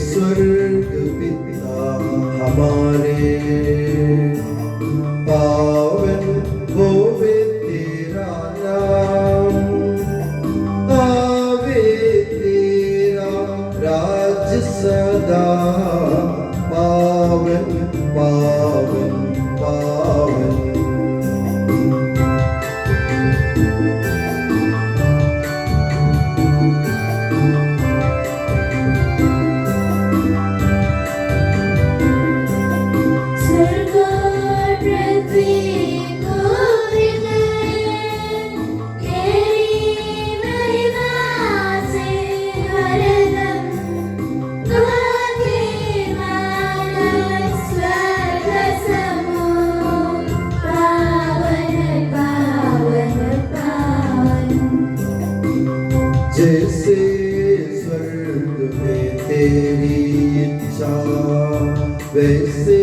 स्वर्ग पिता हमारे, पावन होवे तेरा नाम, आवे तेरा राज सदा, पावन पावन पावन। जैसे स्वर्ग में तेरी इच्छा, वैसे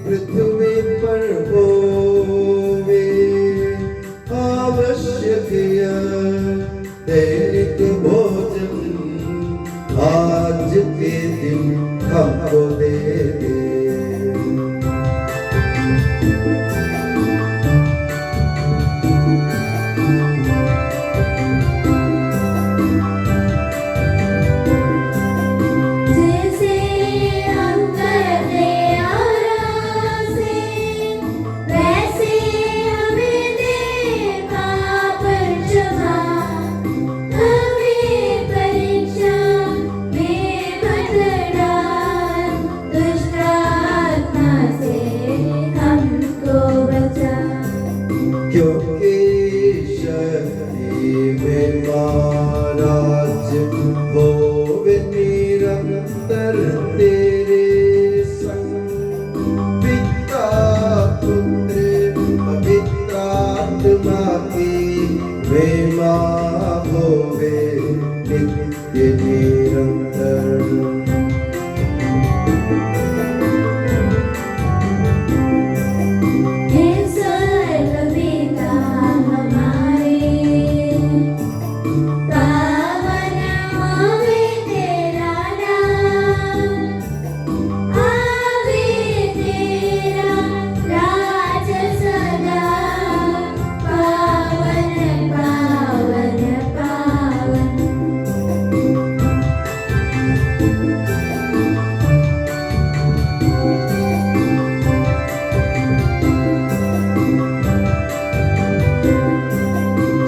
पृथ्वी पर होवे, आवश्यक दैनिक भोजन आज के दिन हमको दे दे। क्योंकि शक्ति में महाराज होवे निरंतर तेरे संग, पिता पुत्र पवित्र आत्मा की महिमा होवे नित्य निरंतर।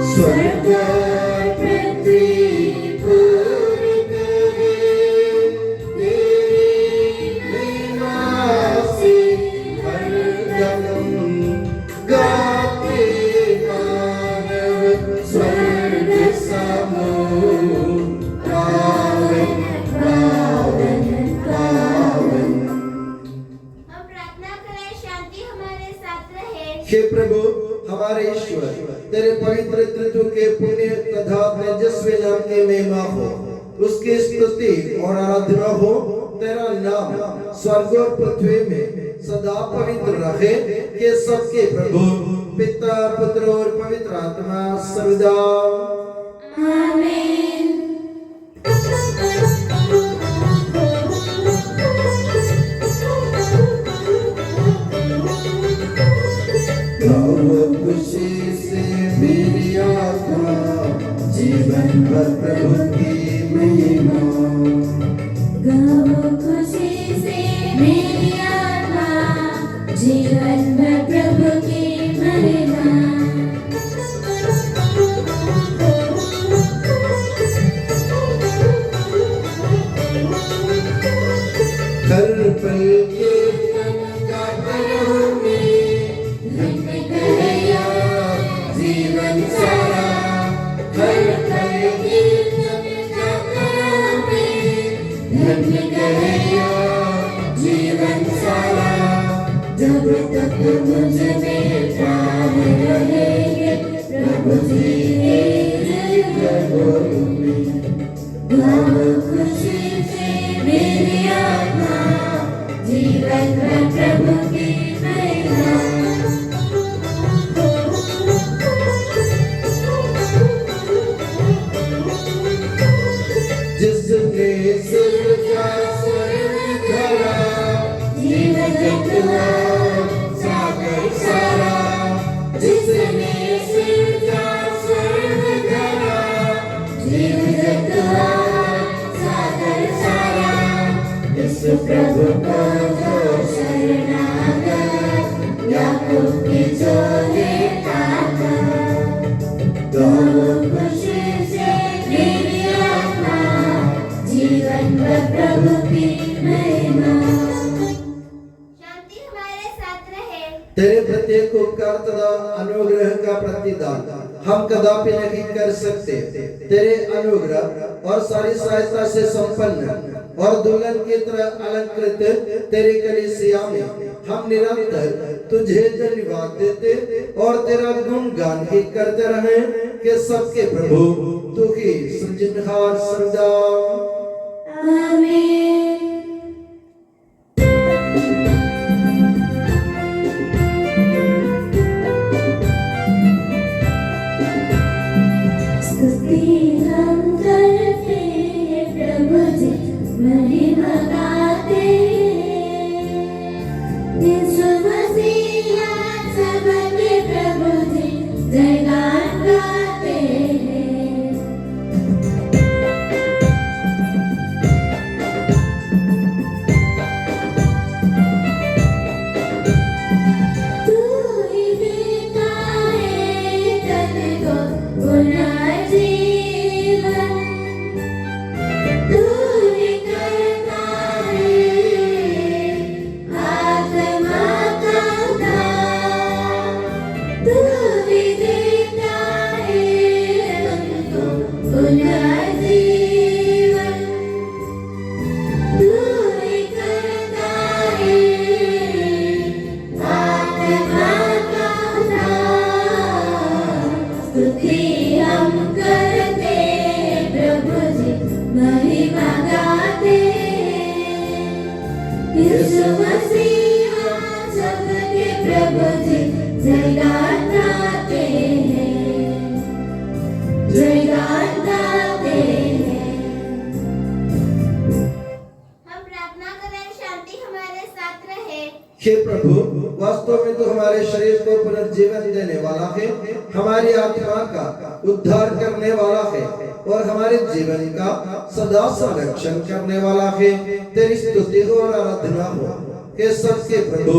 स्वर्ग पृथ्वी पूरी करे तेरी महिमा से हरदम, गाते मानव स्वर्ग समूह, पावन पावन पावन। हम प्रार्थना करें, शांति हमारे साथ रहे। हे प्रभु हमारे ईश्वर, तेरे पवित्र तत्व के पुण्य तथा तेजस्वी नाम की महिमा हो, उसकी स्तुति और आराधना हो। तेरा नाम स्वर्ग और पृथ्वी में सदा पवित्र रहे, कि सबके प्रभु पिता पुत्र और पवित्र आत्मा सर्वदा आमीन। खुशी से मेरी आत्मा, जीवन भर प्रभु की महिमा। गाओ खुशी से मेरी आत्मा, जीवन भर प्रभु की महिमा। हर पल कीर्तन गाता रहूंगी, धन्य कहया जीवन सारा। जन्म गया जीवन सारा, जब तक मुझ में प्राण रहेंगे प्रभु जी गाओ खुशी से मेरी आत्मा, जीवन में प्रभु की महिमा। जिसने सृजा स्वर्ग धरा, जीवन हुआ सागर सारा, जिसने सृजा स्वर्ग धरा, जीवन हुआ सागर सारा, इस प्रभु को जो शरणागत याकूब की जो लेता था, गाओ खुशी से मेरी आत्मा, जीवन में प्रभु की महिमा। शांति हमारे साथ रहे। तेरे प्रत्येक उपकार तथा अनुग्रह का प्रतिदान हम कदापि नहीं कर सकते। तेरे अनुग्रह और सारी सहायता से संपन्न और दुल्हन की तरह अलंकृत तेरे कलीसिया में हम निरंतर तुझे धन्यवाद देते और तेरा गुणगान ही करते रहे कि सबके प्रभु तू ही सृजनहार सदा। आमीन। स्तुति हम करते हैं प्रभु जी, महिमा गाते यीशु मसीहा सबके प्रभु जी, जयगान गाते हैं। तू ही देता है तन को पुनर्जीवन, तू ही करता है आत्मा का दान, तू ही देता है तुमको पुनर्जीवन, तू ही करता है आत्मा का दान। स्तुति हम करते हैं प्रभु जी, महिमा गाते यीशु मसीहा सबके प्रभु जी, जयगान गाते हैं, जयगान गाते हैं। हम प्रार्थना करें, शांति हमारे साथ रहे। हे प्रभु, वास्तव में तो हमारे शरीर को पुनर्जीवन देने वाला है, हमारी आत्मा का उद्धार करने वाला है और हमारे जीवन का सदा संरक्षण करने वाला है। तेरी स्तुति हो और आराधना हो कि सबके प्रभु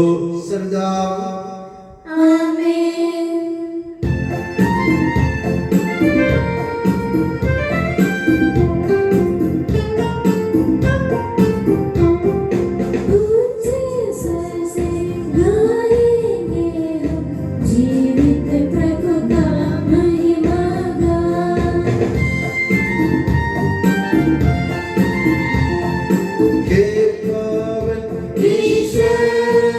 सदा। आमीन। ऊंचे स्वर से गाएंगे हम जीवित प्रभु का महिमा गान। हे पावन ईश्वर,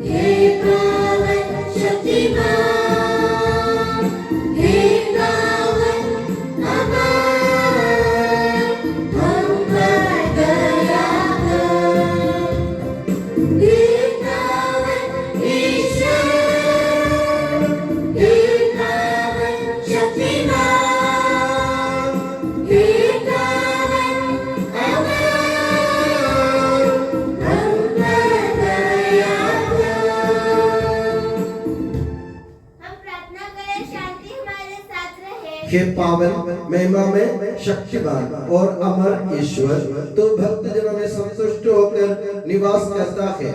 हे पावन शक्तिमान, हे पावन अमर, हम पर दया कर। हे पावन ईश्वर, हे पावन शक्तिमान, हे पावन अमर, हम पर दया कर। हम प्रार्थना करें, शांति हमारे साथ रहे। हे पावन महिमा में शक्तिमान और अमर ईश्वर, तो भक्त जनों में संतुष्ट होकर निवास करता है।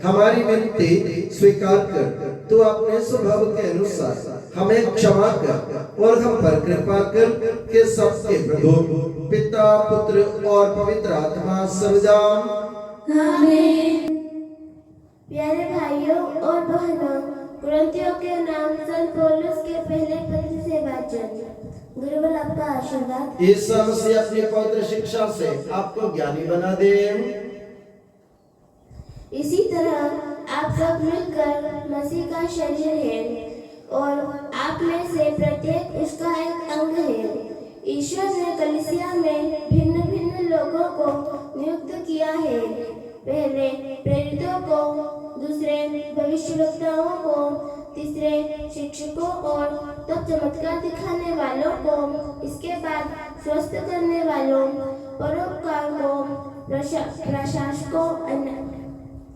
हमारी विनती स्वीकार कर, तू अपने स्वभाव के अनुसार हमें क्षमा कर और हम पर कृपा कर कि सबके प्रभु पिता पुत्र और पवित्र आत्मा सदा। आमीन। प्यारे भाइयों और बहनों, कुरिन्थियों के नाम संत पौलुस के पहले पत्र से वाचा वचन। गुरुबल आपका आशीर्वाद। ईसा मसीह अपनी पवित्र शिक्षा से आपको ज्ञानी बना दे। इसी तरह आप सब मिलकर मसीह का शरीर है और आप में से प्रत्येक उसका एक अंग है। ईश्वर ने कलीसिया में भिन्न भिन्न लोगों को नियुक्त किया है, पहले प्रेरितों को, दूसरे भविष्यवक्ताओं को, तीसरे शिक्षकों और तब चमत्कार दिखाने वालों को, इसके बाद स्वस्थ करने वालों, परोपकारों, प्रशासकों,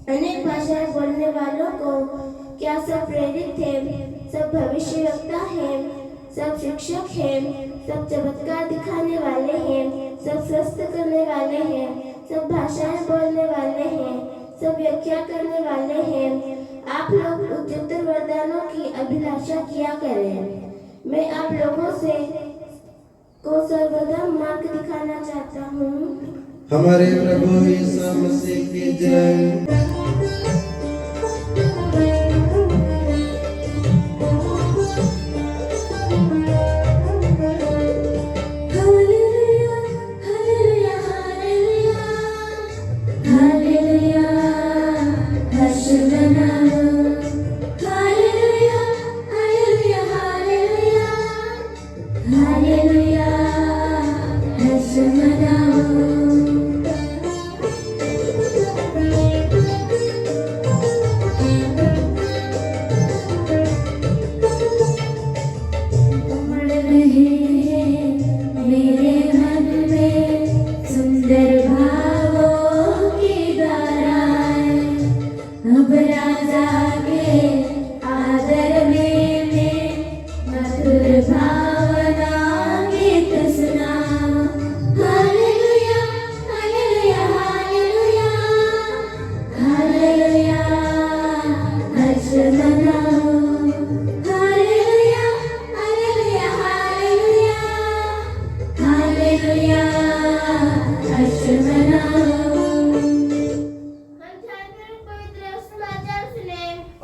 अनेक भाषाएं बोलने वालों को। क्या सब प्रेरित थे? सब भविष्यवक्ता हैं? सब शिक्षक हैं? सब चमत्कार दिखाने वाले हैं? सब स्वस्थ करने वाले हैं? सब भाषाएं बोलने वाले हैं? सब व्याख्या करने वाले हैं? आप लोग उच्चतर वरदानों की अभिलाषा किया करें। मैं आप लोगों से को सर्वदा मार्ग दिखाना चाहता हूँ। हमारे प्रभु ईसा मसीह की जय।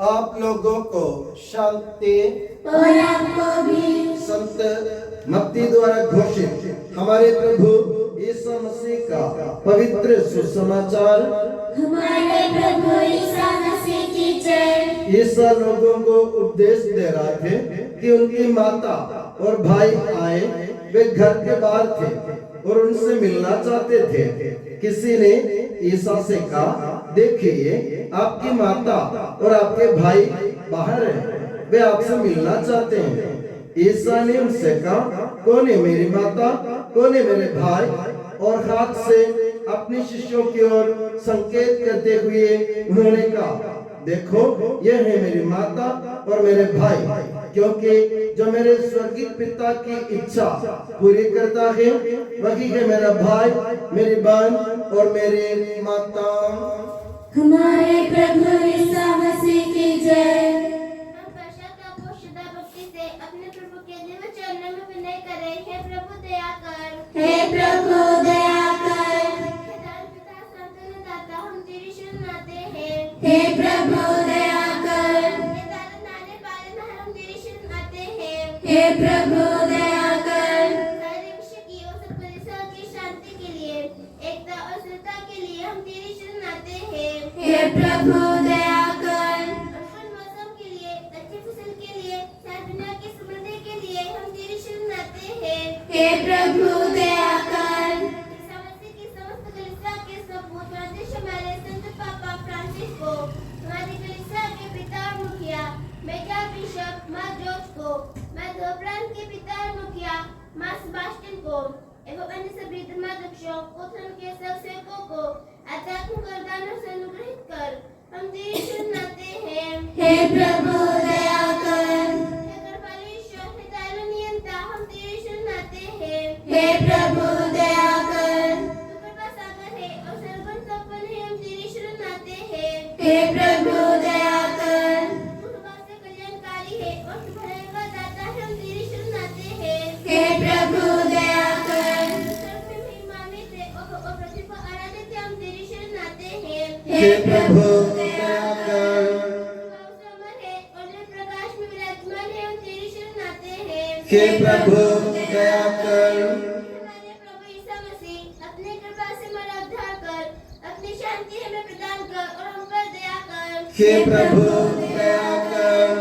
आप लोगों को शांति और आपको भी। संत मत्ती द्वारा घोषित हमारे प्रभु ईसा मसीह का पवित्र सुसमाचार। हमारे प्रभु ईसा मसीह की जय। ईसा लोगों को उपदेश दे रहे थे कि उनकी माता और भाई आए। वे घर के बाहर थे और उनसे मिलना चाहते थे। किसी ने ईसा से कहा, देखिए आपकी माता और आपके भाई बाहर हैं, वे आपसे मिलना चाहते हैं। ईसा ने उनसे कहा, कौन है मेरी माता, कौन है मेरे भाई? और हाथ से अपने शिष्यों की ओर संकेत करते हुए उन्होंने कहा, देखो ये है मेरी माता और मेरे भाई, क्योंकि जो मेरे स्वर्गीय पिता की इच्छा पूरी करता है वही है मेरा भाई, मेरी बहन और मेरी माता। हमारे प्रभु ईसा मसीह की जय। हम पश्चाताप और श्रद्धा भक्ति से अपने प्रभु के दिव्य चरणों में विनय करें। हे प्रभु दया कर। हे प्रभु दया कर। हे दान पिता संतन दाता, हम तेरी शरण आते हैं। हे प्रभु दया कर। हे तारन आने पालनहार, हम तेरी शरण आते हैं। हे प्रभु दया कर। सारे विश्व की और सब कलीसिया की शांति के लिए, एकता और स्थिरता के लिए हम तेरी शरण आते हैं। हे प्रभु दया कर। अर्पण मौसम के लिए, अच्छी फसल के लिए, सारी दुनिया की समृद्धि के लिए हम तेरी शरण आते हैं। हे प्रभु दया कर। ईसा मसीह की समस्त कलीसिया के सपूत आदेश हमारे संत पापा फ्रांसिस को, हमारी कलीसिया के पिता और मुखिया मेजर बिशप माँ जॉर्ज को, मैं धोप्रांत के पिता और मुखिया माँ सेबास्टियन को एवं अन्य सभी धर्माध्यक्षों को, धर्म के सब सेवकों को आध्यात्मिक वरदानों से अनुग्रहित कर हम तेरी शरण आते हैं। हे प्रभु दया कर। हे कृपालु ईश्वर, हे दयालु नियंता, हम तेरी शरण आते हैं। हे प्रभु दया कर। तू कृपा सागर है और सर्वगुण संपन्न है, हम तेरी शरण आते हैं। हे प्रभु दया कर। तू कृपा से कल्याणकारी है और तू भलाई का दाता है, हम तेरी शरण आते हैं। हे प्रभु दया कर। स्वर्ग में महिमान्वित है और पृथ्वी पर आराधित है, हम तेरी शरण आते हैं। हे प्रभु दया कर। तू अमर है और निर्प्रकाश में विराजमान है, हम तेरी शरण आते हैं। हे प्रभु दया कर। हमारे प्रभु ईसा मसीह अपनी कृपा से हमारा उद्धार कर, अपनी शांति हमें प्रदान कर और हम पर दया कर। हे प्रभु दया कर।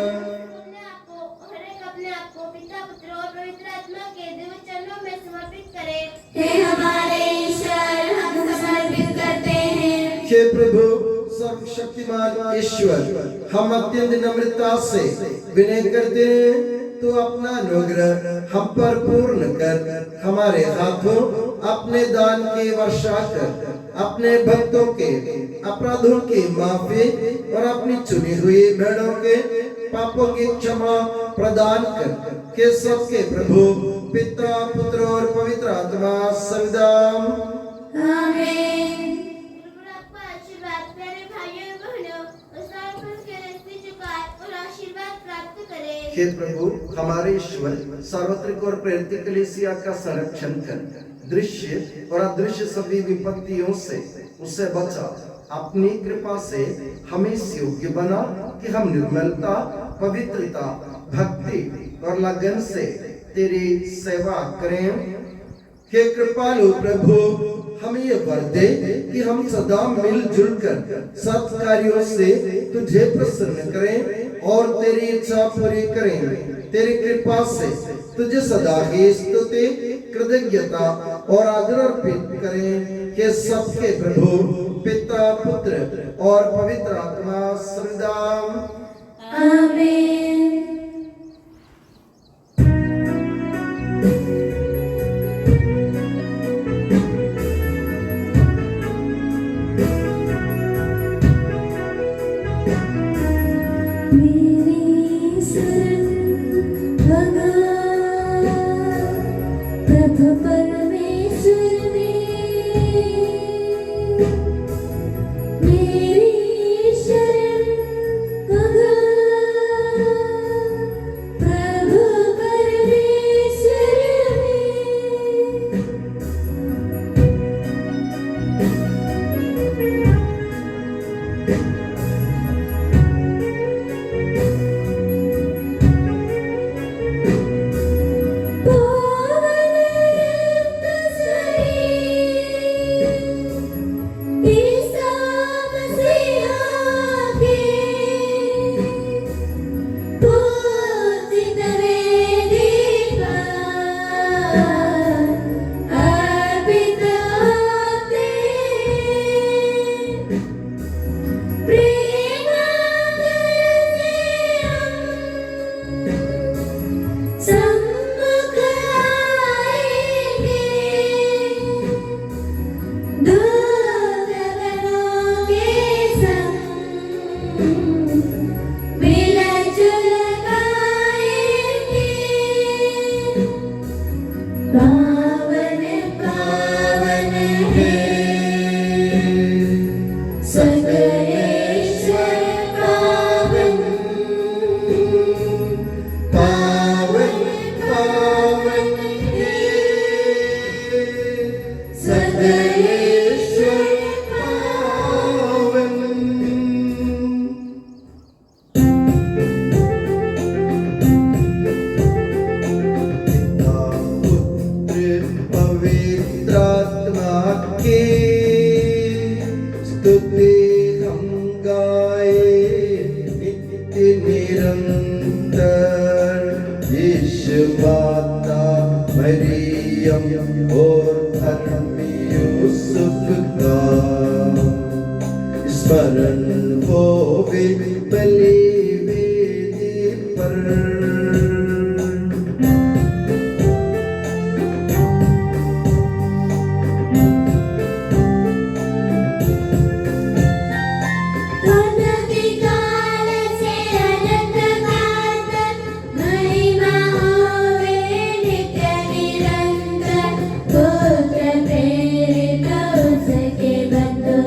अपने आप को पिता पुत्र और पवित्र आत्मा के दिव्य चरणों में समर्पित करें। हे हमारे ईश्वर, हम समर्पित करते हैं। हे प्रभु सर्वशक्तिमान ईश्वर, हम अत्यंत नम्रता से विनय करते हैं, तो अपना अनुग्रह हम पर पूर्ण कर हमारे हाथों अपने दान की वर्षा कर, अपने भक्तों के अपराधों की माफी और अपनी चुनी हुई भेड़ों के पापों की क्षमा प्रदान कर, के सबके प्रभु पिता पुत्र और पवित्र आत्मा सदा आमीन। आपका आशीर्वाद प्यारे भाइयों और बहनों के रस्ते झुकाए और आशीर्वाद प्राप्त करें। हे प्रभु हमारे ईश्वर, सार्वत्रिक और प्रेरित कलीसिया का संरक्षण कर, दृश्य और अदृश्य सभी विपत्तियों से उसे बचा, अपनी कृपा से हमें योग्य बना कि हम निर्मलता, पवित्रता, भक्ति और लगन से तेरी सेवा करें। हे कृपालु प्रभु, हमें ये वर दे कि हम सदा मिलजुल कर सत् कार्यों से तुझे प्रसन्न करें और तेरी इच्छा पूरी करें। तेरी कृपा से तुझे सदा ही स्तुति, कृतज्ञता और आदर अर्पित करें। हे सबके प्रभु पिता पुत्र और पवित्र आत्मा सदा आमीन। मेरी शरण भगवान प्रभु परमेश्वर में, मेरी शरण भगवान प्रभु परमेश्वर पावन पावन है सर्वेश्वर पावन, पावन पावन है सर्वेश्वर पावन। पवित्रात्मा के स्तुति हम गाए नित्य निरंतर। यीशु माता मरियम और धर्मी यूसुफ का स्मरण होवे बलि वेदी पर। अनतिकाल से अनंत काल तक महिमा होवे नित्य निरंतर। पुत्र प्रेरित उसके बंधु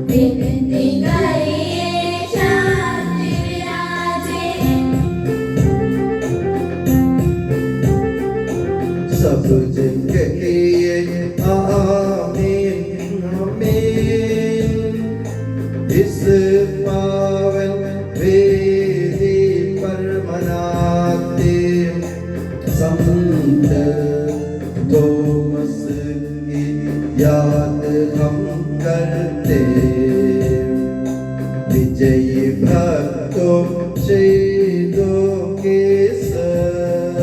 विनती करिए शांति विराजे। सब जन कहिए आमीन आमीन। इस पावन वेदी पर मनाते संत थोमस की याद हम करते, विजयी भक्तों शहीदों के संग।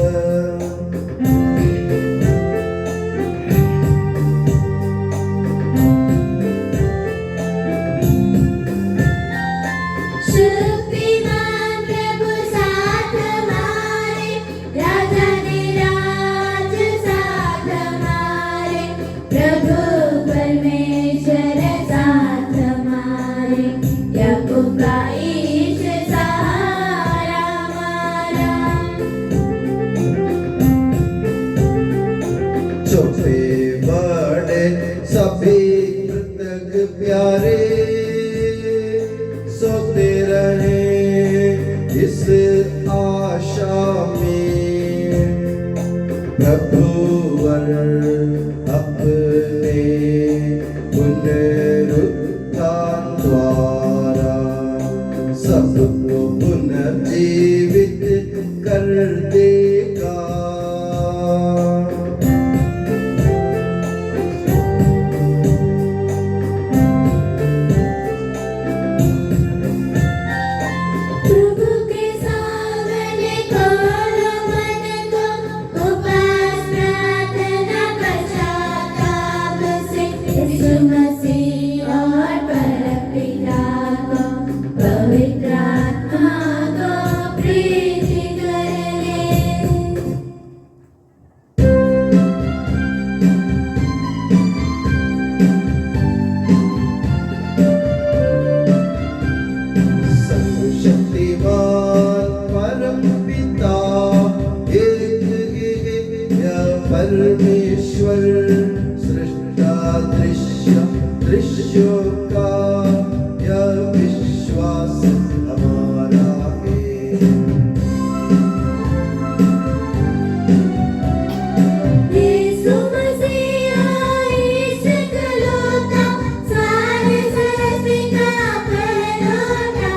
शक्तिमान प्रभु साथ हमारे, राजा राज साथ हमारे, प्रभु परमेश्वर साथ हमारे, याकूब का ईश सहारा हमारा। छोटे बड़े सभी कृतज्ञ प्यारे, सोते रहे इस आशा में, प्रभुवर अपने पुनरुत्थान द्वारा सबको पुनर्जीवित कर देगा। प्रभु के सामने खोलो मन को, उपवास प्रार्थना पश्चाताप से, यीशु मसीह और परमपिता को, पवित्र आत्मा को प्रीति करें। सर्वशक्तिमान परम पिता एक या परमेश्वर, सृष्टा दृश्यों का यह विश्वास हमारा है। यीशु मसीह ईश इकलौता, सारे सृष्टि का पहलौठा,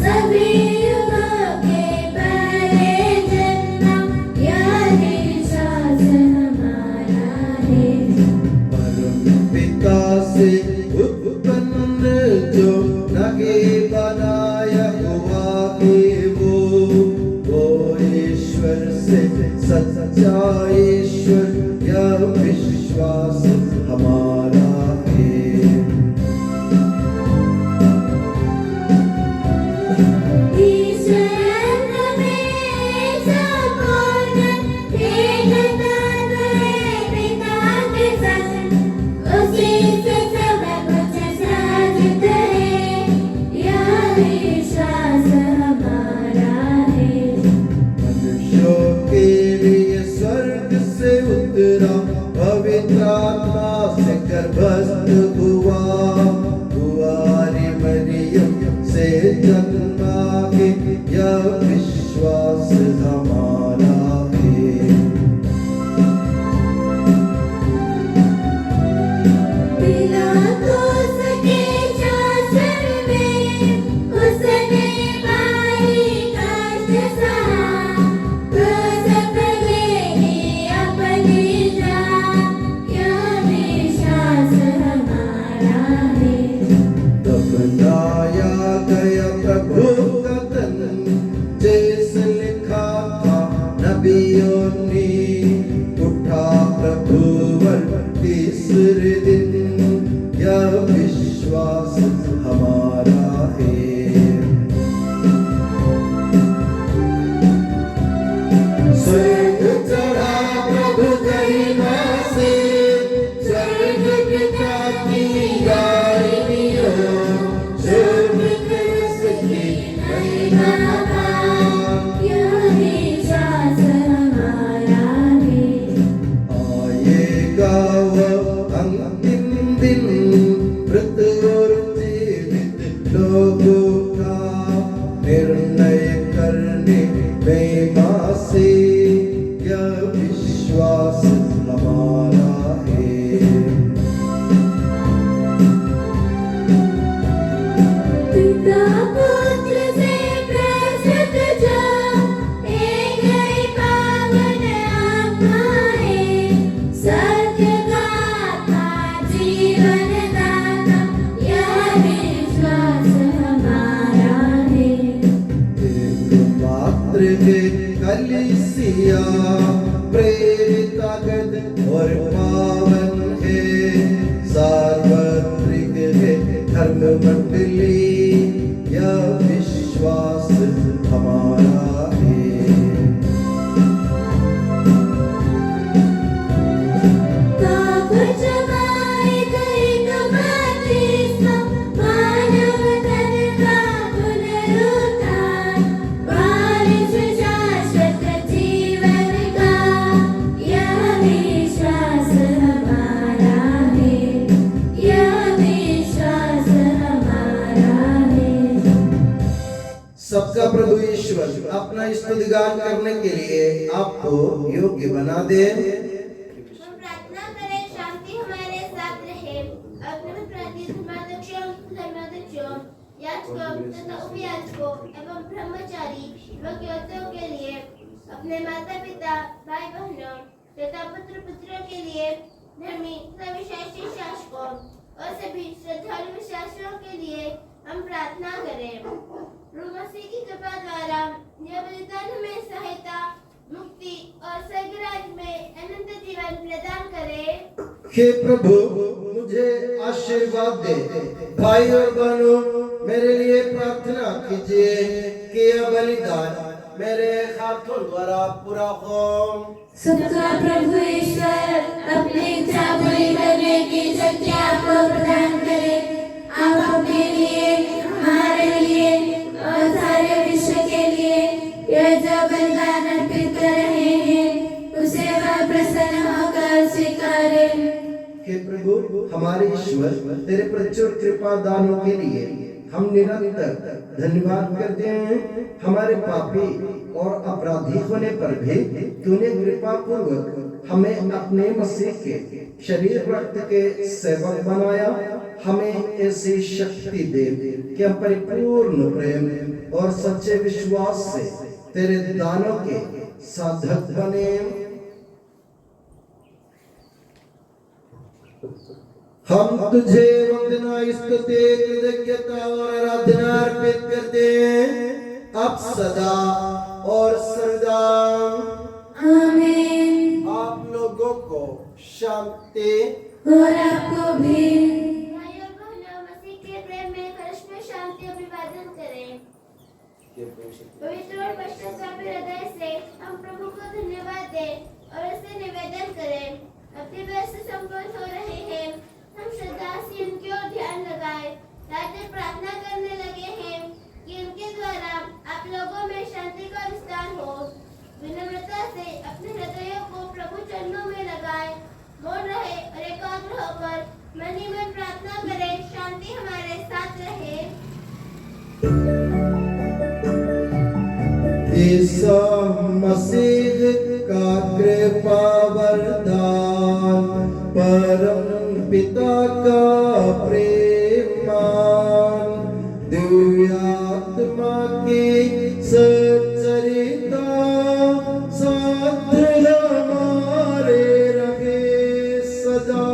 सभी युगों के पहले जन्मा, यह विश्वास हमारा है। परम पिता से उत्पन्न जो नगे बनाया हुआ के वो ईश्वर से सच्चा ईश्वर, यह विश्वास हमारा है। ईश्वर में संपूर्ण एकता है पिता के संग, उसी से सब कुछ साजित है, यह विश्वास हमारा है। मनुष्यों के लिए स्वर्ग से उतरा, पवित्र आत्मा से गर्भस्थ हुआ, कुंवारी मरियम से जन्मा के, यह विश्वास हमारा है। पिलातुस के शासन में उसने भारी कष्ट सहा, क्रूस पर लेगी अपनी जान, यह विश्वास हमारा और पावन है, सार्वत्रिक है धर्म मंडली, यह विश्वास हमारा है। सबका प्रभु ईश्वर अपना स्तुतिगान करने के लिए आपको योग्य बना दे। हम प्रार्थना करें, शांति हमारे साथ रहे। अपने प्रति धर्माध्यक्षों, याजकों तथा उपयाजकों एवं ब्रह्मचारी व ज्ञातियों के लिए, अपने माता पिता, भाई बहनों तथा पुत्र पुत्रियों के लिए, धर्मी तथा विश्वासी शासकों और सभी श्रद्धालु विश्वासियों के लिए हम प्रार्थना करें। प्रभु मसीह की कृपा द्वारा यह बलिदान हमें सहायता, मुक्ति और स्वर्ग राज्य में अनंत जीवन प्रदान करे। हे प्रभु, मुझे आशीर्वाद दे। भाई और बहनों, मेरे लिए प्रार्थना कीजिए कि यह बलिदान मेरे हाथों द्वारा पूरा हो। सबका प्रभु ईश्वर अपनी इच्छा पूरी करने की शक्ति आपको प्रदान करे। आप अपने लिए, हमारे लिए और सारे विश्व के लिए यह जो बलिदान अर्पित कर रहे हैं, उसे वह प्रसन्न होकर स्वीकारे। हे प्रभु हमारे ईश्वर, तेरे प्रचुर कृपा दानों के लिए हम निरंतर धन्यवाद करते हैं। हमारे पापी और अपराधी होने पर भी तूने कृपा पूर्वक हमें अपने मसीह के शरीर रक्त के सेवक बनाया। हमें ऐसी शक्ति दे कि हम परिपूर्ण प्रेम और सच्चे विश्वास से तेरे दानों के साधक बने। हम तुझे वंदना, स्तुति, कृतज्ञता और आराधना अर्पित करते हैं, अब सदा और सर्वदा। आमीन। आप लोगों को शांति। और आपको भी। भाई और बहनों, मसीह के प्रेम में हर्ष में शांति अभिवादन करें। पवित्र और पश्चातापी हृदय से हम प्रभु को धन्यवाद दें और उससे निवेदन करें। अपने व्यस्त संपन्न हो रहे हैं, हम श्रद्धा से उनकी ओर ध्यान लगाए, रात प्रार्थना करने लगे हैं कि उनके द्वारा आप लोगों में शांति का विस्तार हो। विनम्रता से अपने हृदयों को प्रभु चरणों में लगाए, मौन रहे और एकाग्र होकर मन ही मन प्रार्थना करें। शांति हमारे साथ रहे। ईसा मसीह का कृपा वरदान, परम पिता का प्रेमान, दिव्य आत्मा की सच्चरिता साथ हमारे रहे सदा।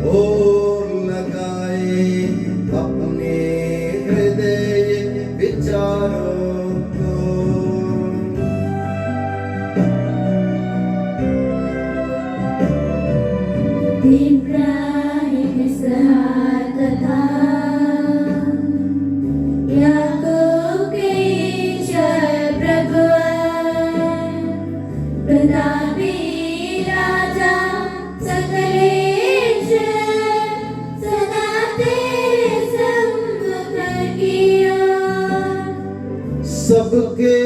ओर लगाए अपने हृदय विचारों को। इब्राहिम, इसहाक तथा याकूब के ईश्वर प्रभु, प्रतापी राजा सबके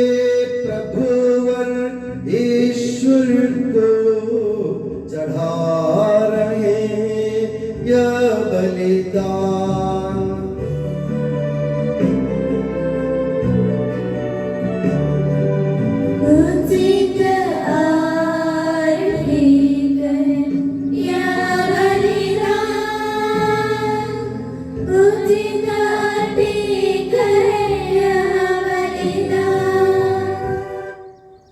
प्रभुवर ईश्वर को चढ़ा रहे यह बलिदान। उचित और ठीक यह बलिदान, उचित और ठीक यह बलिदान।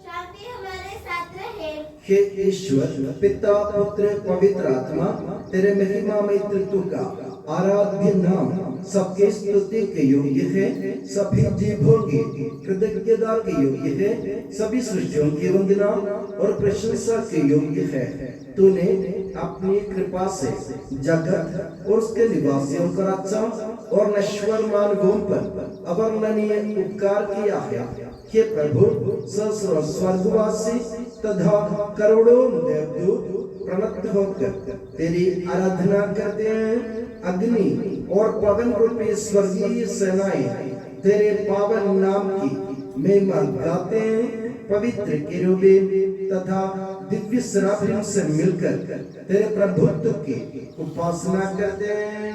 शांति हमारे साथ रहे। हे ईश्वर पिता, पुत्र, पवित्र आत्मा, तेरे महिमा में त्रित्व का आराध्य नाम सबके स्तुति के योग्य है। सभी जीव होंगे कृतज्ञता के योग्य है। सभी सृष्टियों की वंदना और प्रशंसा के योग्य है। तूने अपनी कृपा से जगत और उसके निवासियों को रचा और नश्वर मानवों पर अवर्णनीय उपकार किया है। हे प्रभु, सहस्रों स्वर्गवासी तथा करोड़ों देवदूत प्रणत होकर तेरी आराधना करते हैं। अग्नि और पवन रूपी स्वर्गीय सेनाएं तेरे पावन नाम की महिमा गाते हैं। पवित्र केरूबीन तथा दिव्य सराफियों से मिलकर तेरे प्रभुत्व की उपासना करते हैं।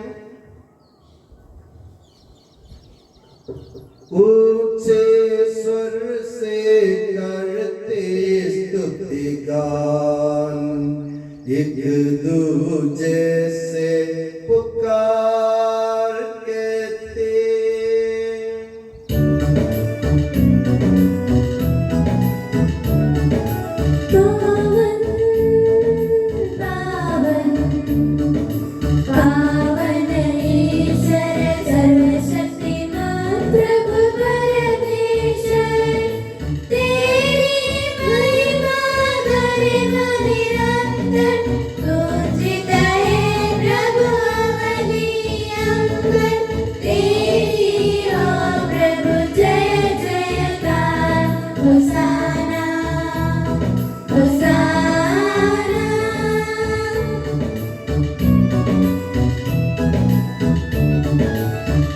ऊंचे स्वर से करते स्तुति गान, एक दूजे से पुकार कहते। पावन पावन पावन ईश्वर सर्वशक्तिमान प्रभु परमेश्वर, तेरी महिमा गरिमा निरंतर पूजित है प्रभु अवनी अंबर। तेरी हो प्रभु जय जयकार, होसाना होसाना।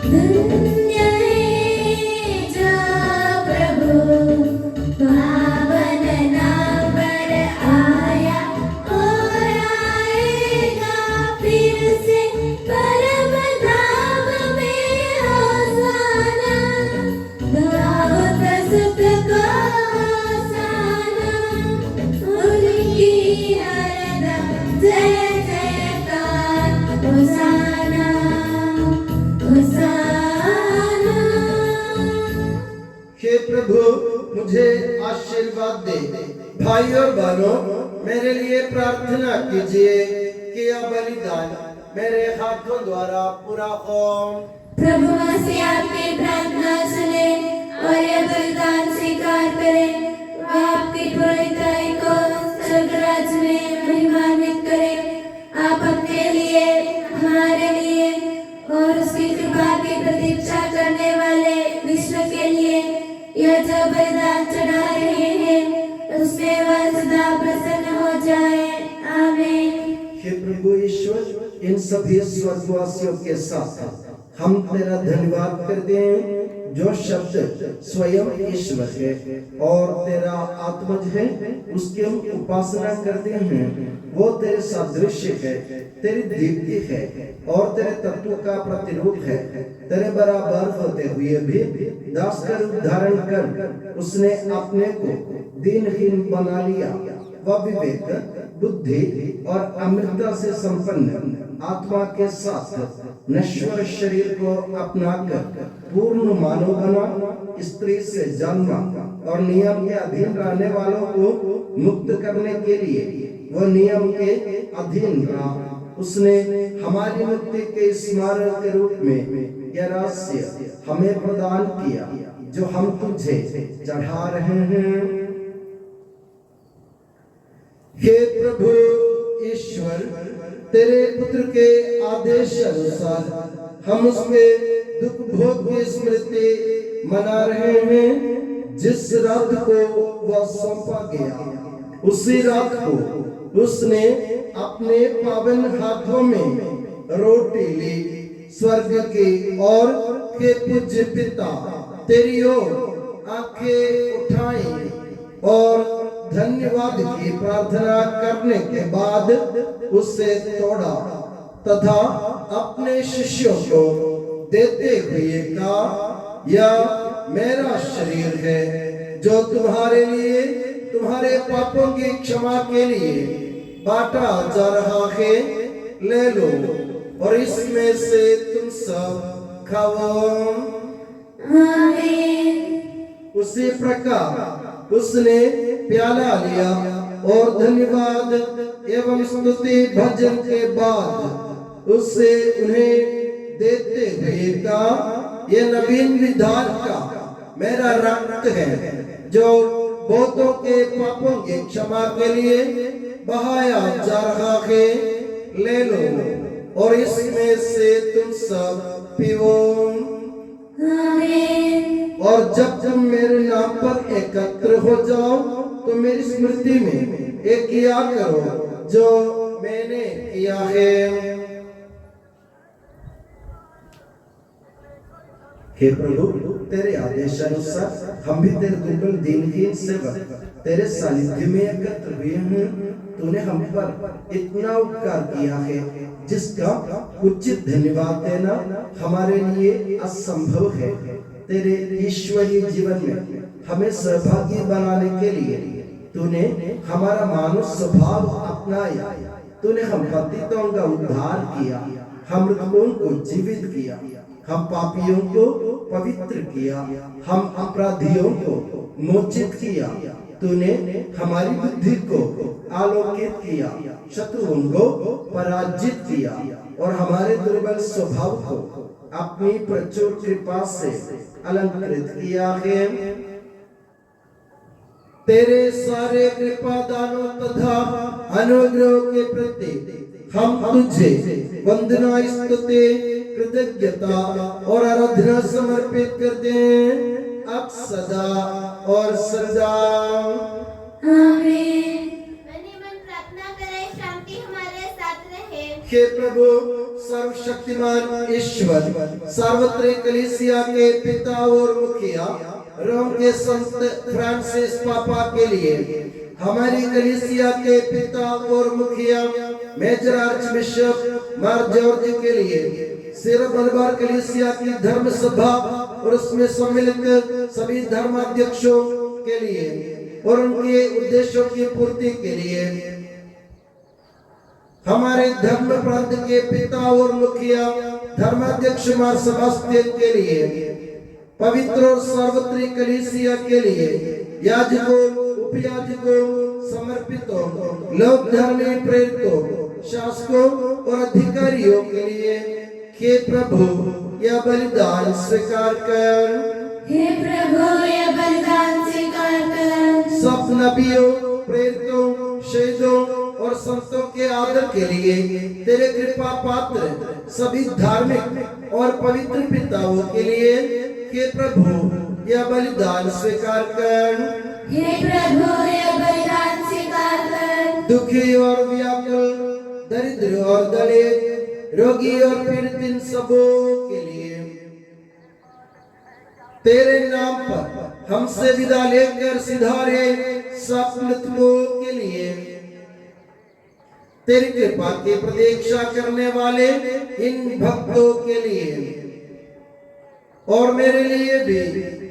धन्य है जो प्रभु पावन नाम पर आया और आएगा फिर से परम धाम में होसाना। दाऊद सुत को होसाना, उनकी हरदम जय जयकार, होसाना होसाना। हे प्रभु, मुझे आशीर्वाद दे। भाई और बहनों, मेरे लिए प्रार्थना कीजिए कि यह बलिदान मेरे हाथों द्वारा पूरा हो। प्रभु मसीह आपकी प्रार्थना सुने और यह बलिदान स्वीकार करे। वह आपकी पुरोहिताई को स्वर्गराज में महिमान्वित करे। आप अपने लिए, हमारे लिए और उसकी कृपा की प्रतीक्षा करने वाले विश्व के लिए यह जो बलिदान चढ़ा रहे हैं, उसमें वह सदा प्रसन्न हो जाए। आमीन। हे प्रभु ईश्वर, इन सभी स्वर्गवासियों के साथ हम तेरा धन्यवाद करते हैं, जो शब्द स्वयं ईश्वर है और तेरा आत्मज है, उसकी हम उपासना करते हैं। वो तेरे सादृश्य है, तेरी दीप्ति है और तेरे तत्व का प्रतिरूप है। तेरे बराबर होते हुए भी दास का रूप धारण कर उसने अपने को दीनहीन बना लिया। वह विवेक, बुद्धि और अमृतता से संपन्न आत्मा के साथ नश्वर शरीर को अपनाकर पूर्ण मानव बना, स्त्री से जन्मा और नियम के अधीन रहने वालों को मुक्त करने के लिए वह नियम के अधीन रहा। उसने हमारी मुक्ति के स्मारक के रूप में यह रहस्य हमें प्रदान किया, जो हम तुझे चढ़ा रहे हैं। हे प्रभु ईश्वर, तेरे पुत्र के आदेश अनुसार हम उसके दुख भोग की स्मृति मना रहे हैं। जिस रात को वह सौंपा गया, उसी रात को उसने अपने पावन हाथों में रोटी ली, स्वर्ग की और हे पूज्य पिता तेरी ओर आंखें उठाई और धन्यवाद की प्रार्थना करने के बाद उसे तोड़ा तथा अपने शिष्यों को देते हुए कहा, यह मेरा शरीर है जो तुम्हारे लिए, तुम्हारे पापों की क्षमा के लिए बांटा जा रहा है। ले लो और इसमें से तुम सब खाओ। आमीन। उसी प्रकार उसने प्याला लिया और धन्यवाद एवं स्तुति भजन के बाद उससे उन्हें देते हुए कहा, ये नवीन विधान का मेरा रक्त है जो बहुतों के पापों की क्षमा के लिए बहाया जा रहा है, ले लो और इसमें से तुम सब पियो। आमीन। और जब तुम मेरे नाम पर एकत्र हो जाओ तो मेरी स्मृति में एक किया करो जो मैंने किया है। हे प्रभु, तेरे आदेशानुसार हम भी तेरे दुर्बल दीनहीन सेवक तेरे सानिध्य में एकत्र हुए हैं। तूने हम पर इतना उपकार किया है जिसका उचित धन्यवाद देना हमारे लिए असंभव है। तेरे ईश्वरीय जीवन में हमें सहभागी बनाने के लिए तूने हमारा मानव स्वभाव अपनाया। तूने हम पतितों का उद्धार किया, हम मृतकों को जीवित किया, हम पापियों को पवित्र किया, हम अपराधियों को मोचित किया। तूने हमारी बुद्धि को आलोकित किया, शत्रुओं को पराजित किया और हमारे दुर्बल स्वभाव को अपनी प्रचुर कृपा से अलंकृत किया है। तेरे सारे कृपा दानों तथा अनुग्रह के प्रति हम तुझे वंदना, स्तुति, कृतज्ञता और आराधना समर्पित करते हैं अब सदा और सदा। आमीन। मन प्रार्थना करें, शांति हमारे साथ रहे। हे प्रभु, सर्वशक्तिमान ईश्वर, सार्वत्रिक कलीसिया के पिता और मुखिया रोम के संत फ्रांसिस पापा के लिए, हमारी कलीसिया के पिता और मुखिया मेजर आर्च बिशप मार जॉर्ज के लिए, सिर मलबार कलीसिया की धर्म सभा और उसमें सम्मिलित सभी धर्माध्यक्षों के लिए और उनके उद्देश्यों की पूर्ति के लिए, हमारे धर्म प्रांत के पिता और मुखिया धर्माध्यक्ष मार सेबास्टियन के लिए, पवित्र और सार्वत्रिक कलीसिया के लिए, याजकों, उपयाजकों, समर्पितों, लोक धर्मी प्रेरितों, शासकों और अधिकारियों के लिए, हे प्रभु यह बलिदान स्वीकार कर। हे प्रभु यह बलिदान स्वीकार कर। सब नबियों, प्रेरितों, शहीदों और संतों के आदर के लिए तेरे कृपा पात्र सभी धार्मिक और पवित्र पिताओं के लिए, हे प्रभु यह बलिदान स्वीकार कर। हे प्रभु यह बलिदान स्वीकार कर। दुखी और व्याकुल, दरिद्र और दलित, रोगी और पीड़ित इन सबों के लिए तेरे नाम पर हमसे विदा लेकर सिधारे सब मृतकों के लिए, तेरी कृपा की प्रतीक्षा करने वाले इन भक्तों के लिए और मेरे लिए भी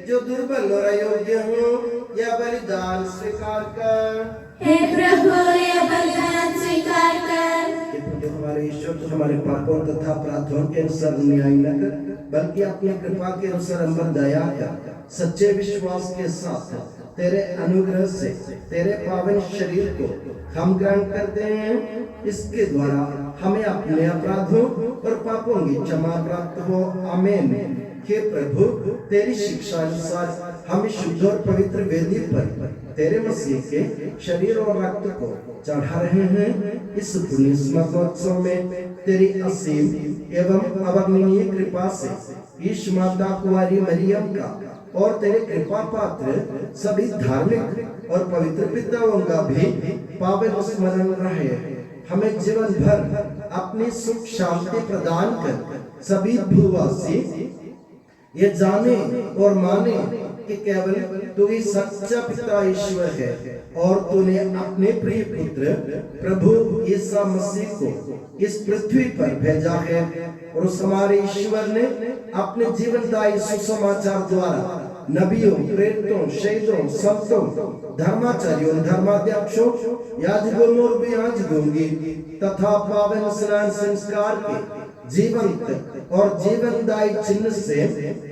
जो दुर्बल और अयोग्य हूँ, यह बलिदान स्वीकार कर। हे प्रभु यह बलिदान स्वीकार कर। हमारे ईश्वर तो हमारे पापों तथा अपराधों के अनुसार न्याय न कर, बल्कि अपनी कृपा के अनुसार हम पर दया कर। सच्चे विश्वास के साथ तेरे अनुग्रह से तेरे पावन शरीर को हम ग्रहण करते हैं। इसके द्वारा हमें अपने अपराधों और पापों की क्षमा प्राप्त हो। आमीन। हे प्रभु, तेरी शिक्षा अनुसार हम शुद्ध और पवित्र वेदी पर तेरे मसीह के शरीर और रक्त को चढ़ा रहे हैं। इस पुण्य स्मरणोत्सव में तेरी असीम एवं अवर्णनीय कृपा से ईश माता कुंवारी मरियम का और तेरे कृपा पात्र सभी धार्मिक और पवित्र पिताओं का भी पावन स्मरण रहे। हमें जीवन भर अपनी सुख शांति प्रदान कर सभी भूवासी ये जाने और माने कि केवल तू ही सच्चा पिता ईश्वर है और तूने अपने प्रिय पुत्र प्रभु यीशु मसीह को इस पृथ्वी पर भेजा है। और उस हमारे ईश्वर ने अपने जीवनदायी सुसमाचार द्वारा नबियों, प्रेरितों, शहीदों, संतों, धर्माचार्यों, धर्माध्यक्षों, याजकों और बेयाजकों तथा पावन स्नान संस्कार के जीवंत और जीवनदायी चिन्ह से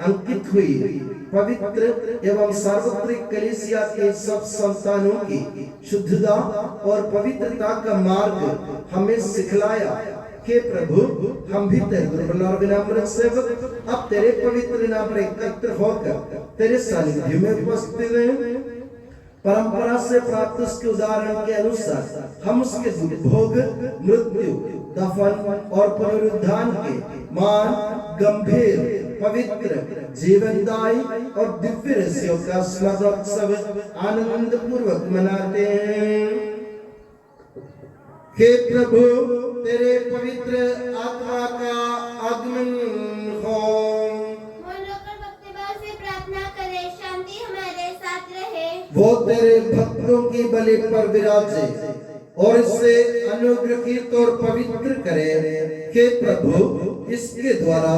अंकित हुई पवित्र एवं सार्वत्रिक कलीसिया के सब संतानों की शुद्धता और पवित्रता का मार्ग हमें सिखलाया। हे प्रभु, हम भी तेरे दुर्बल और विनम्र सेवक अब तेरे पवित्र नाम पर एकत्र होकर तेरे सानिध्य में उपस्थित हैं। परंपरा से प्राप्त उसके उदाहरण के अनुसार हम उसके भोग, मृत्यु, दफन और पुनरुत्थान के मान, गंभीर, पवित्र, जीवनदायी और दिव्य रहस्यों का स्मरणोत्सव आनंद पूर्वक मनाते हैं। हे प्रभु, तेरे पवित्र आत्मा का आगमन हो। शांति हमारे साथ रहे। वो तेरे भक्तों की बलि पर विराजे और इससे अनुग्रहित और पवित्र करे। हे प्रभु, इसके द्वारा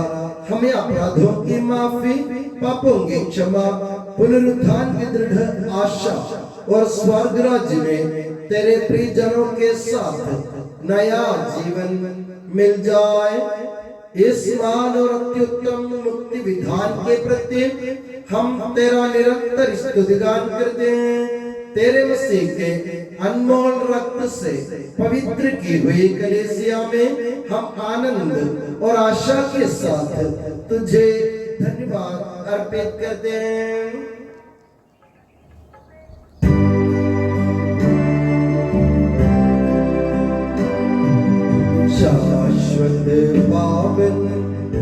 हमें अपराधों की माफी, पापों की क्षमा, पुनरुत्थान की दृढ़ आशा और स्वर्ग राज्य में तेरे प्रियजनों के साथ नया जीवन मिल जाए। इस महान और अत्युत्तम मुक्ति विधान के प्रति हम तेरा निरंतर स्तुतिगान करते हैं। तेरे मसीह के अनमोल रक्त से पवित्र की हुई कलीसिया में हम आनंद और आशा के साथ तुझे धन्यवाद अर्पित करते हैं। शाश्वत पावन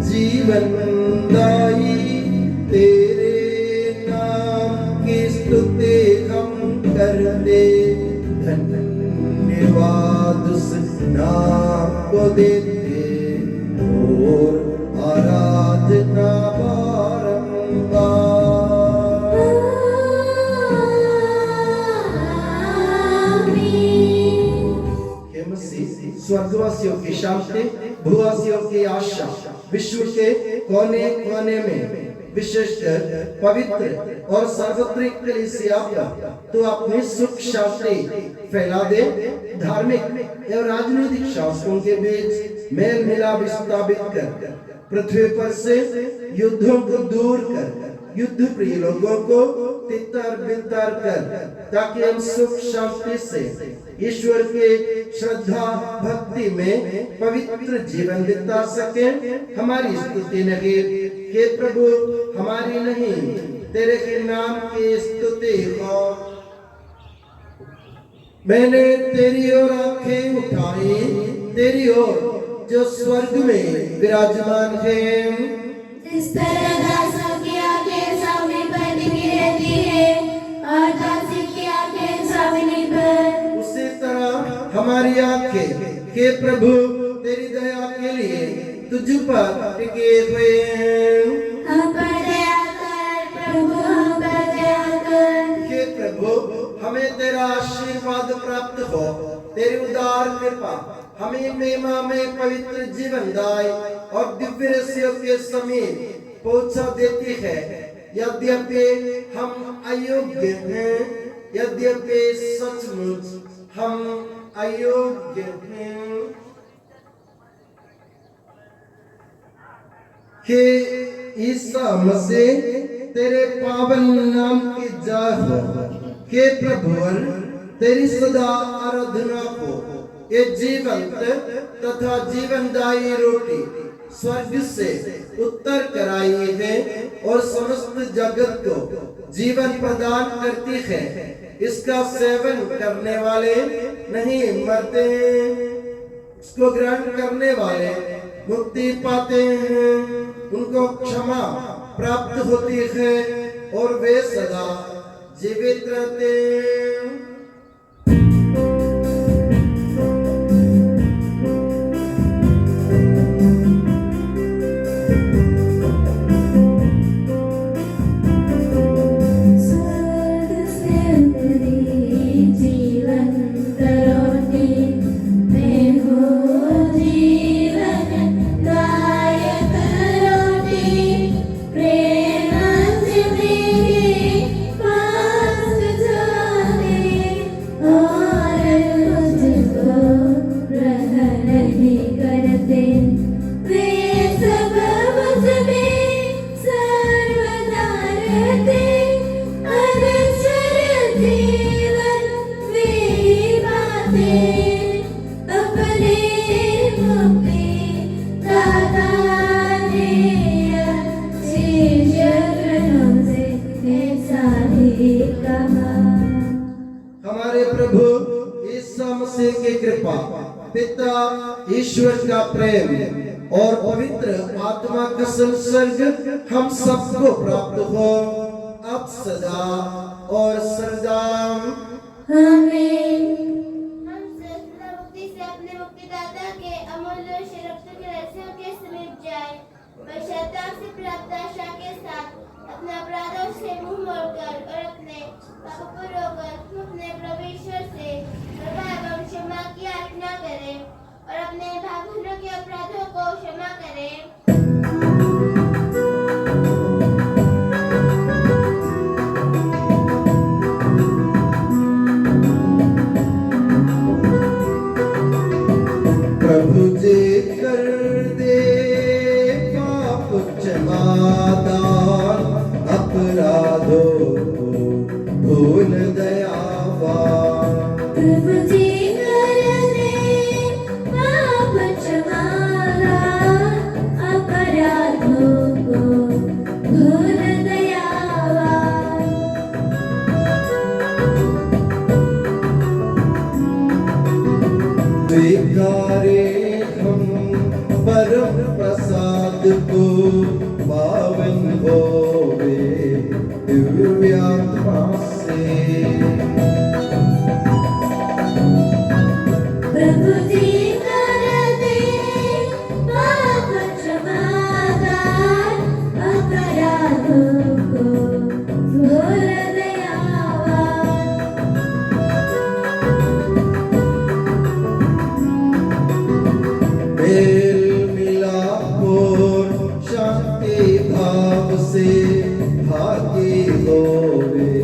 जीवनदायी तेरे नाम की स्तुति हम करते, धन्यवाद उस नाम को देते और आराधना बारंबार। स्वर्गवासियों की शांति, भूवासियों की आशा, विश्व के कोने कोने में विशेषकर पवित्र और सार्वत्रिक कलीसिया पर तू अपनी सुख शांति फैला दे। धार्मिक एवं राजनीतिक शासकों के बीच मेल मिलाप स्थापित कर पृथ्वी पर से युद्धों को दूर कर युद्ध प्रिय लोगों को तितर बितर कर, ताकि हम सुख शांति से ईश्वर के श्रद्धा भक्ति में पवित्र जीवन बिता सके। हमारी स्तुति नहीं हे प्रभु, हमारी नहीं, तेरे के नाम की स्तुति हो। मैंने तेरी ओर आंखें उठाई, तेरी ओर जो स्वर्ग में विराजमान है। इस तरह दासों की आंखें सामने पर टिकी रहती है और दासी की आंखें सामने पर। उसी तरह हमारी आंखें हे प्रभु तेरी दया के लिए तुझ पर टिके हुए हैं। हम पर दया कर प्रभु, हम पर दया कर। हे प्रभु, हमें तेरा आशीर्वाद प्राप्त हो। तेरी उदार कृपा हमें महिमा में पवित्र जीवनदायी और दिव्य रहस्यों के समीप पहुंचा देती है। यद्यपि हम अयोग्य हैं, यद्यपि सचमुच हम अयोग्य हैं। हे ईसा मसीह, तेरे पावन नाम की जय हो। हे प्रभु, तेरी सदा आराधना हो। ये जीवंत तथा जीवनदायी रोटी स्वर्ग से उत्तर कर आई है और समस्त जगत को जीवन प्रदान करती है। इसका सेवन करने वाले नहीं मरते, इसको ग्रहण करने वाले मुक्ति पाते हैं। उनको क्षमा प्राप्त होती है और वे सदा जीवित रहते हैं। प्रेम से मेरे पास जाने पिता ईश्वर का प्रेम और पवित्र आत्मा का संसर्ग हम सबको प्राप्त हो अब सदा और सदा। आमीन। हम सदा मुक्ति से अपने मुक्तिदाता के अमूल्य रक्त के रहस्यों के समीप जाए। पश्चाताप से प्राप्त आशा के साथ अपने अपराधों से मुंह मोड़कर और अपने पापों को रोकर हम अपने प्रभु ईश्वर से कृपा एवं क्षमा की याचना करें और अपने भाई बहनों के अपराधों को क्षमा करें। प्रभु जी कर दे पाप क्षमादान अपराधों को भूल दयावान। प्रभु जी कर दे पाप क्षमादान अपराधों को भूल दयावान। स्वीकारे हम परम प्रसाद को पावन होवे दिव्य आत्मा से। प्रभु जी कर दे पाप क्षमादान अपराधों को भूल दयावान। मेल मिलाप और शांति भाव से भागी होवे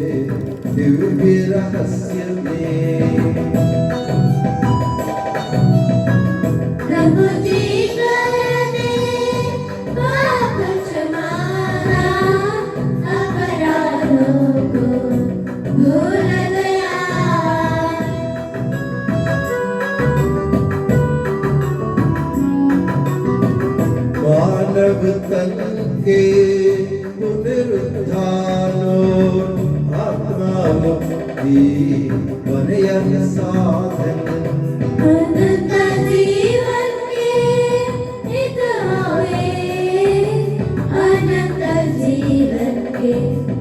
दिव्य रहस्य में। प्रभु जी कर दे पाप क्षमादान अपराधों को भूल दयावान। मानव तन के पुनरुत्थान और आत्मा मुक्ति बनयन साधन। अनंत जीवन के हित होए, अनंत जीवन के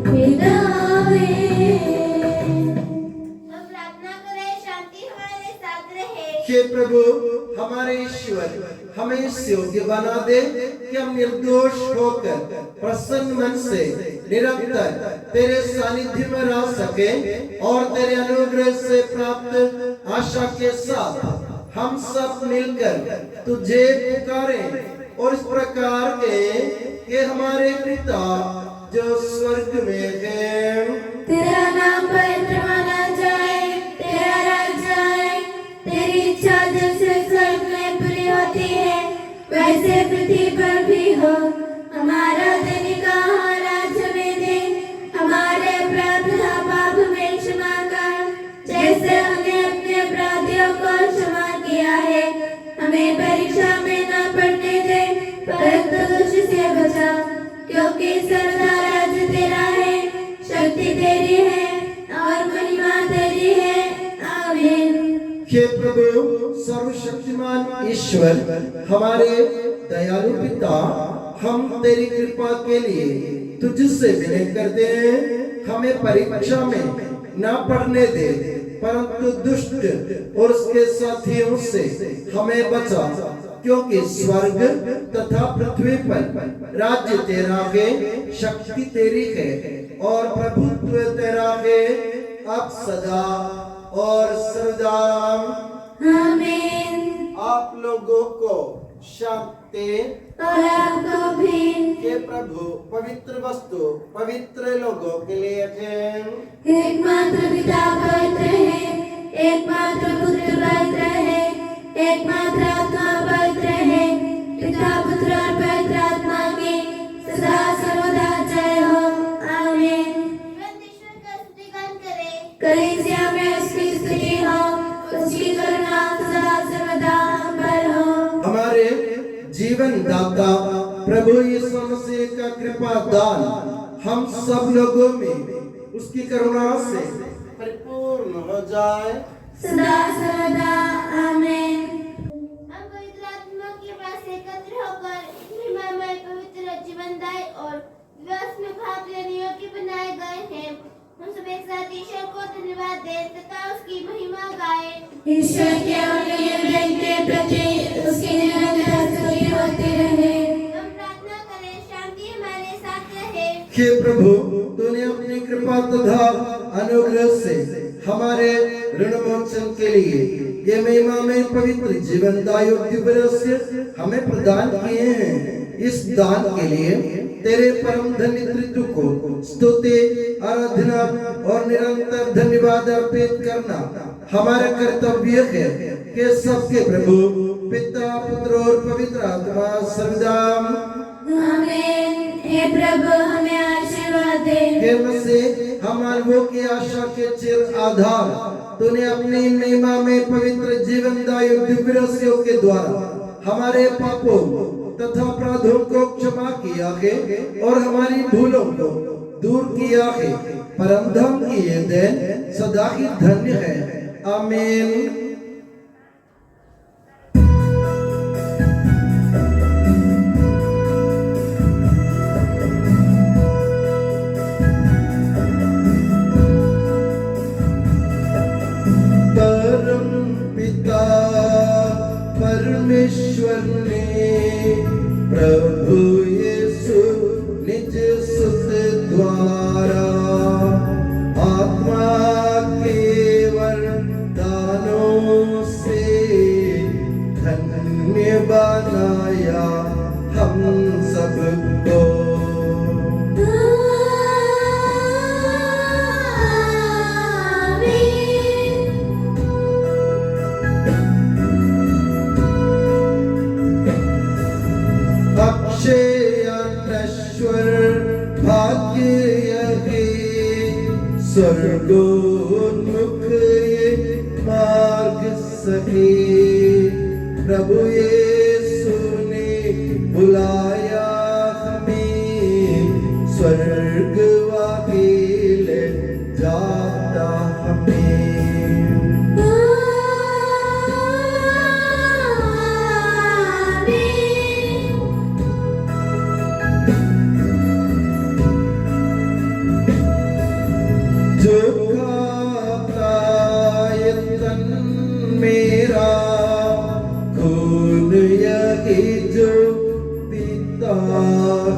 हित होए। हम प्रार्थना करें शांति हमारे साथ रहे। हे प्रभु हमारे ईश्वर हमें इस योग्य बना दे कि हम निर्दोष होकर प्रसन्न मन से निरंतर तेरे सानिध्य में रह सके और तेरे अनुग्रह से प्राप्त आशा के साथ हम सब मिलकर तुझे पुकारें और इस प्रकार के कि हमारे पिता जो स्वर्ग में है तेरा नाम पवित्र माना जाए, तेरा राज्य आए, तेरी इच्छा जैसे स्वर्ग में पूरी होती है वैसे पृथ्वी पर भी हो। हमारा दैनिक आहार आज हमें दे, हमारे अपराध पाप में क्षमा कर जैसे हमने अपने अपराधियों को क्षमा किया है। हमें परीक्षा में न पड़ने दे परंतु दुष्ट से बचा, क्योंकि सर्वदा राज्य तेरा है, शक्ति तेरी है और महिमा तेरी है। आमीन। हे प्रभु सर्वशक्तिमान ईश्वर हमारे दयालु पिता हम तेरी कृपा के लिए तुझसे विनय करते हैं। हमें परीक्षा में न पड़ने दे परंतु दुष्ट और उसके साथियों से हमें बचा, क्योंकि स्वर्ग तथा पृथ्वी पर राज्य तेरा है, शक्ति तेरी है और प्रभुत्व तेरा है अब सदा और सदा। आमीन। आप लोगों को शांति और आपको भी। के प्रभु पवित्र वस्तु पवित्र लोगों के लिए है। एकमात्र पिता पवित्र है, एकमात्र पुत्र पवित्र है, एकमात्र आत्मा पवित्र है। पिता पुत्र और पवित्र आत्मा की सदा सर्वदा जय हो। आमीन। जीवंत ईश्वर का स्तुतिगान करें। कलीसिया में उसकी स्तुति हो, उसकी करुणा सदा सर्वदा हम पर हो। हमारे जीवन दाता प्रभु यीशु मसीह का कृपा दान हम सब लोगों में उसकी करुणा से परिपूर्ण हो जाए सदा सर्वदा। आमीन। जीवनदायी और दिवस में भाग लेने योग्य बनाए गए हैं। हम सब एक साथ ईश्वर को धन्यवाद दें तथा उसकी महिमा गाएं। ईश्वर के अमूल्य दान के प्रति उसकी निरंतर स्तुति होती रहे। हम प्रार्थना करें, शांति हमारे साथ रहे। हे प्रभु, तूने अपनी कृपा तथा अनुग्रह से हमारे ऋण मोचन के लिए ये महिमा में पवित्र जीवनदायी दिव्य रहस्य हमें प्रदान किए हैं। इस दान के लिए तेरे परम धन्य त्रित्व को स्तुति, आराधना और निरंतर धन्यवाद अर्पित करना हमारा कर्तव्य है। कि सबके प्रभु पिता, पुत्र और पवित्र आत्मा सदा आमीन। हे प्रभु, हमें आशीर्वाद दे। हे मसीह, हम मानवों की आशा के चिर आधार, तूने अपनी महिमा में पवित्र जीवनदायी दिव्य रहस्यों के द्वारा हमारे पापों तथा अपराधों को क्षमा किया है और हमारी भूलों को दूर किया है। परम धन की ये देन सदा ही धन्य है। आमीन। परमेश्वर ने प्रभु यीशु निज सुत द्वारा आत्मा के वरदानों से धन्य बनाया हम सबको। स्वर्गोन्मुख ये मार्ग सही प्रभु यीशु ने बुलाया हमें, स्वर्ग वाकिल जाता हमें। मेरा खून यही जो पिता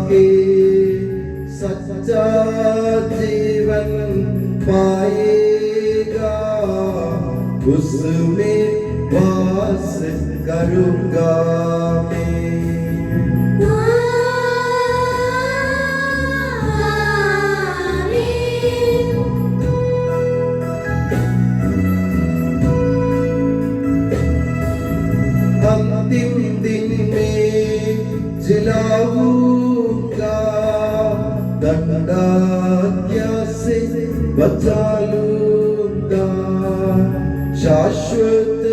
के सच्चा जीवन पाएगा, उसमें वास करूँगा मैं। अंतिम दिन में जिलाऊंगा, दंडाज्ञा से बचा लूंगा, शाश्वत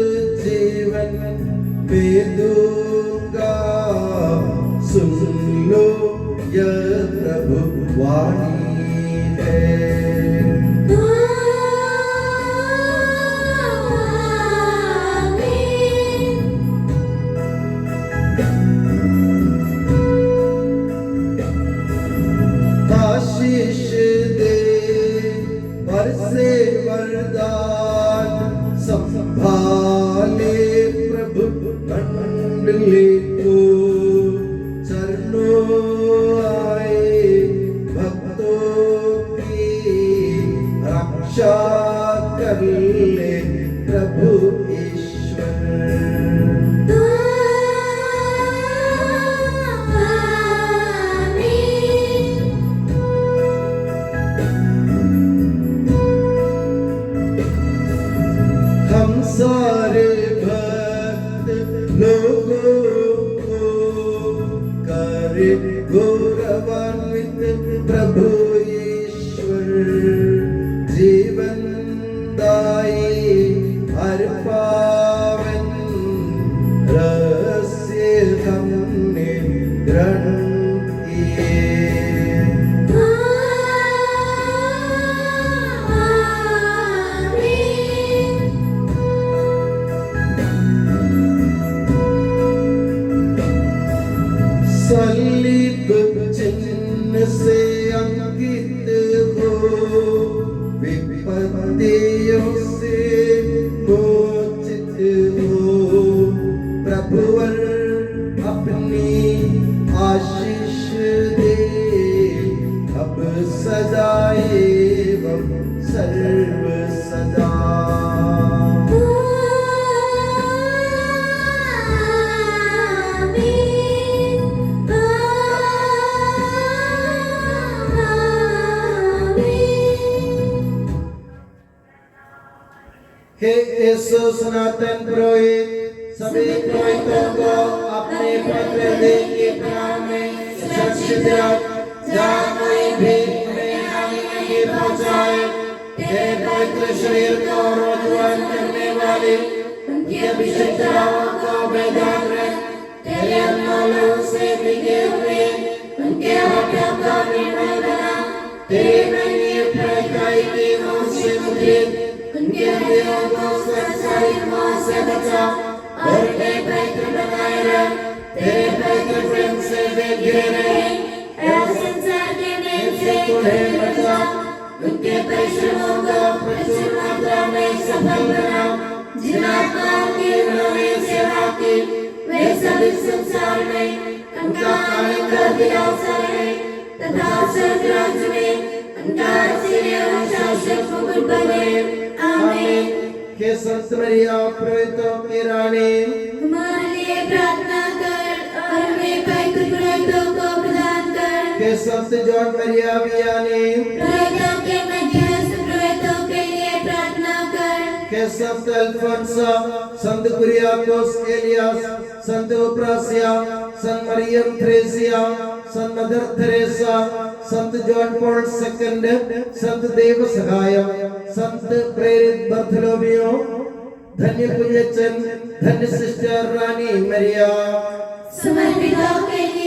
जीवन में दूंगा। सुन लो यह प्रभु वाणी है। आशीष दे बरसे वरदान, संभाले प्रभु मंडली को, चरणों आए भक्तों की रक्षा कर ले प्रभु ईश्वर। सारे भक्त लोगों को करे गौरवान्वित प्रभु ईश्वर, जीवन दायी सदैव सर्व सदा। हे यीशु सनातन पुरोहित सभी पुरोहितों को अपने पवित्र देह के प्रणाम में सुरक्षित रख, जहाँ कोई भी उन्हें हानि नहीं पहुँचाए। तेरे पवित्र शरीर को रोजगार करने वाले उनके अभिषेक राहों को बेदाग रख। तेरे अनमोल से भीगे हुए उनके होठों को निर्मल बना। तेरे महंगे प्रकाई के मुँह से मुद्रित उनके हृदयों को संसारी मोह से बचा और उन्हें पवित्र बनाए रख। तेरे पवित्र प्रेम से वे घिरे रहे और संसार के मेल से उन्हें बचा। उनके परिश्रमों को प्रचुर मात्रा में सफल बना। जिन आत्माओं की उन्होंने सेवा की वे सभी संसार में उनका आनंद दिलासा रहे तथा स्वर्ग राज्य में उनका आश्चर्य और शाश्वत मुकुट बने। आमीन। हे संत मरिया पुरोहितों की रानी, हमारे लिए प्रार्थना कर और हमें पवित्र पुरोहितों को प्रदान कर। हे संत जॉन मरिया वियानी, पुरोहितों के मध्यस्थ पुरोहितों के लिए प्रार्थना कर। हे संत अल्फोंसा, संत कुरियाकोस एलियास, संत उप्रासिया, संत मरियम थ्रेसिया, संत मदर थेरेसा, संत जॉन पॉल सेकंड, संत देव सहाय, संत प्रेरित बर्थलोमियो, धन्य पुण्यचंद, धन्य सिस्टर रानी मरिया, समर्पितों के लिए